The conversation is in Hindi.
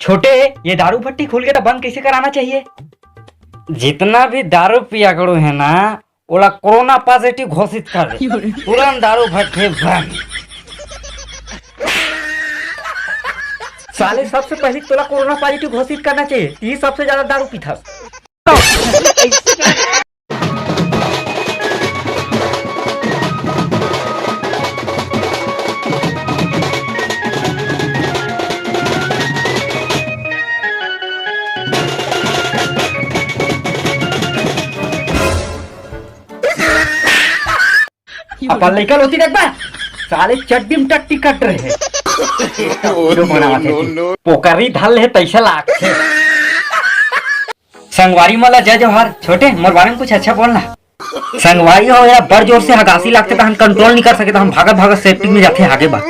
छोटे, ये दारू भट्टी खोल के तो बंद कैसे कराना चाहिए? जितना भी दारू पिया करो है ना, ओला कोरोना पॉजिटिव घोषित कर दे, तुरंत दारू भट्टे बंद। साले सबसे पहले तोला कोरोना पॉजिटिव घोषित करना चाहिए, ये सबसे ज्यादा दारू पीता। अपन लेकर होती देख बा, साले चड्डी में टट्टी कट रहे हैं। पोकरी धल है तैसे लाख है। संगवारी मला जय जवाहर। छोटे, मोर बारे में कुछ अच्छा बोलना। संगवारी हो या बड़ जोर से हगासी लगते तो हम कंट्रोल नहीं कर सके, तो हम भागत भागत सेफ्टी में जाते आगे बा।